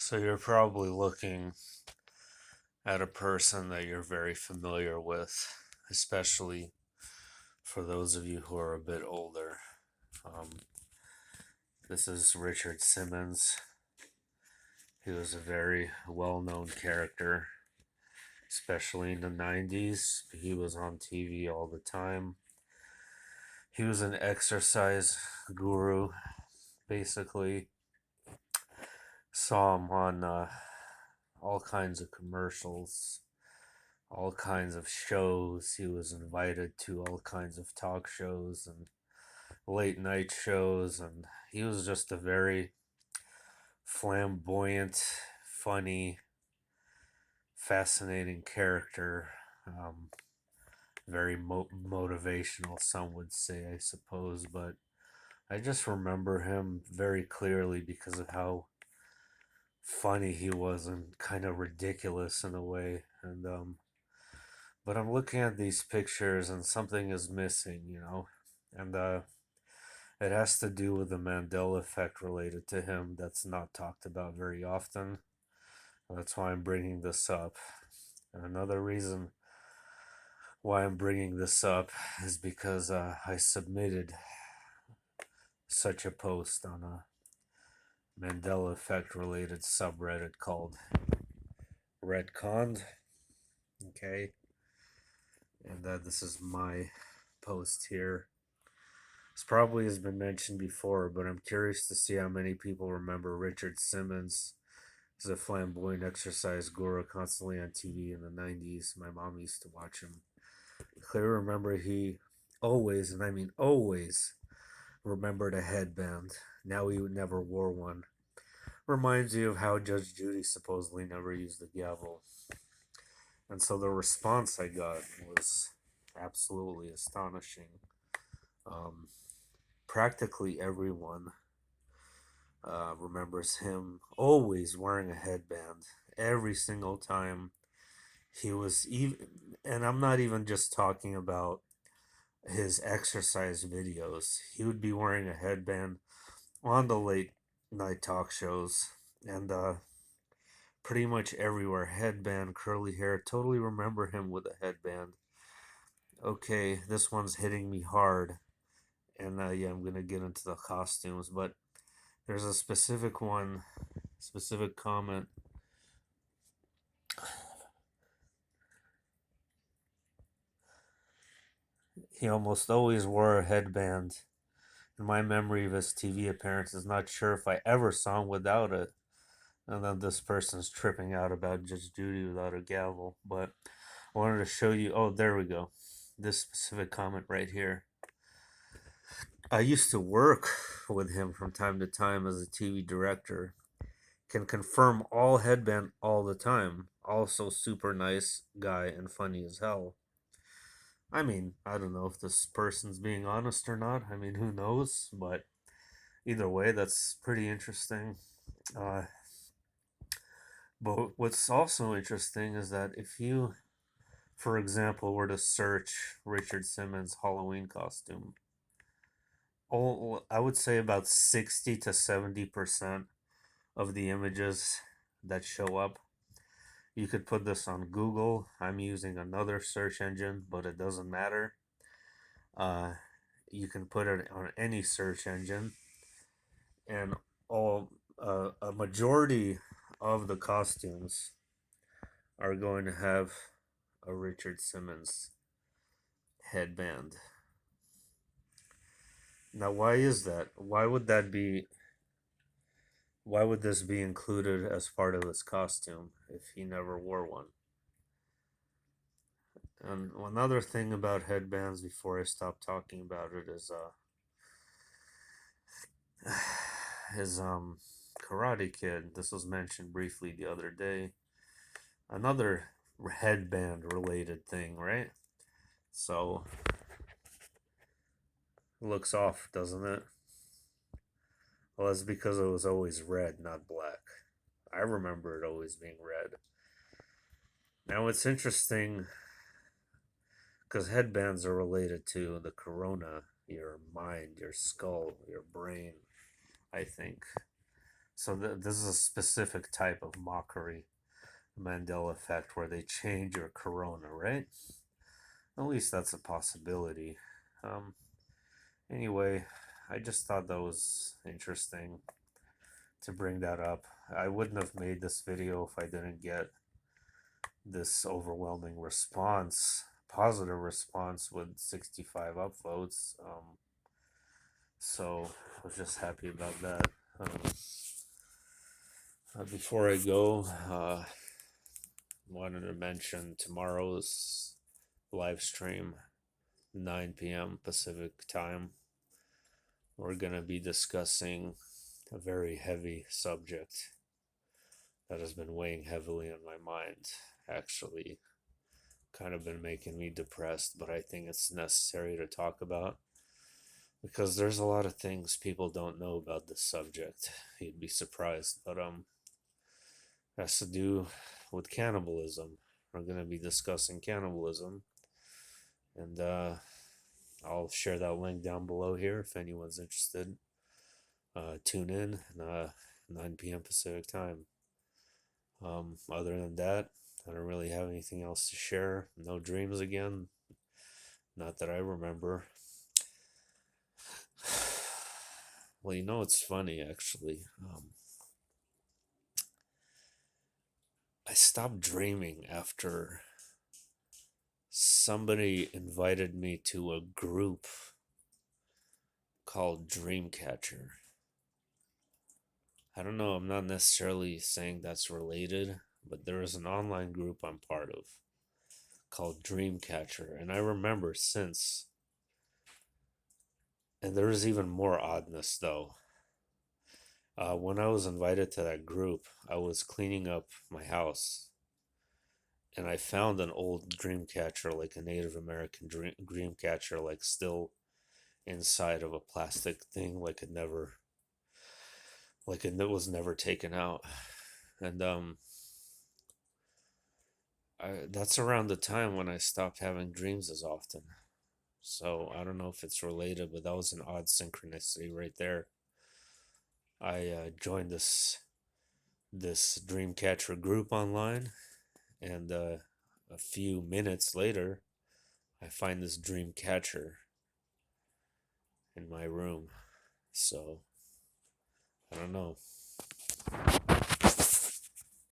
So you're probably looking at a person that you're very familiar with, especially for those of you who are a bit older. Um, this is Richard Simmons. He was a very well known character, especially in the 90s. He was on TV all the time. He was an exercise guru, basically. Saw him on all kinds of commercials, all kinds of shows. He was invited to all kinds of talk shows and late night shows, and he was just a very flamboyant, funny, fascinating character. Um, Very motivational, some would say, I suppose, but I just remember him very clearly because of how funny he was and kind of ridiculous in a way. But I'm looking at these pictures and something is missing. And it has to do with the Mandela effect related to him that's not talked about very often. That's why I'm bringing this up. And another reason why I'm bringing this up is because I submitted such a post on a Mandela effect related subreddit called Redconned. Okay. And this is my post here. This probably has been mentioned before, but I'm curious to see how many people remember Richard Simmons as a flamboyant exercise guru constantly on TV in the 90s. My mom used to watch him. I clearly remember he always, and I mean always, remembered a headband. Now he never wore one. Reminds you of how Judge Judy supposedly never used the gavel. And so the response I got was absolutely astonishing. Um, Practically everyone remembers him always wearing a headband every single time he was even, and I'm not even just talking about his exercise videos. He would be wearing a headband on the late night talk shows and pretty much everywhere. Headband, curly hair. Totally remember him with a headband. Okay, this one's hitting me hard, and yeah, I'm gonna get into the costumes, but there's a specific one, specific comment. He almost always wore a headband. In my memory of his TV appearances, not sure if I ever saw him without it. And then this person's tripping out about Judge Judy without a gavel. But I wanted to show you. Oh, there we go. This specific comment right here. I used to work with him from time to time as a TV director. Can confirm all headband all the time. Also, super nice guy and funny as hell. I mean, I don't know if this person's being honest or not. I mean, who knows? But either way, that's pretty interesting. Uh, but what's also interesting is that if you, for example, were to search Richard Simmons' Halloween costume, all I would say about 60 to 70% of the images that show up. You could put this on Google. I'm using another search engine, but it doesn't matter. Uh, you can put it on any search engine, and all a majority of the costumes are going to have a Richard Simmons headband. Now, why is that? Why would that be? Why would this be included as part of his costume if he never wore one? And another thing about headbands before I stop talking about it is his Karate Kid. This was mentioned briefly the other day. Another headband related thing, right? So looks off, doesn't it? Well, that's because it was always red, not black. I remember it always being red. Now it's interesting because headbands are related to the corona, your mind, your skull, your brain, I think. So this is a specific type of mockery, Mandela effect, where they change your corona, right? At least that's a possibility. Um, anyway, I just thought that was interesting to bring that up. I wouldn't have made this video if I didn't get this overwhelming response, positive response with 65 upvotes. So I was just happy about that. Um, before I go, wanted to mention tomorrow's live stream, 9 p.m. Pacific time. We're going to be discussing a very heavy subject that has been weighing heavily on my mind, actually. Kind of been making me depressed, but I think it's necessary to talk about because there's a lot of things people don't know about this subject. You'd be surprised, but it has to do with cannibalism. We're going to be discussing cannibalism, and I'll share that link down below here if anyone's interested. Tune in 9 p.m. Pacific time. Other than that, I don't really have anything else to share. No dreams again. Not that I remember. Well, it's funny actually. I stopped dreaming after somebody invited me to a group called Dreamcatcher. I don't know, I'm not necessarily saying that's related, but there is an online group I'm part of called Dreamcatcher, and I remember since. And there is even more oddness though. When I was invited to that group, I was cleaning up my house and I found an old dream catcher, like a Native American dream catcher, like still inside of a plastic thing, like it was never taken out. And that's around the time when I stopped having dreams as often. So I don't know if it's related, but that was an odd synchronicity right there. I joined this Dreamcatcher group online, and a few minutes later, I find this Dreamcatcher in my room. So I don't know.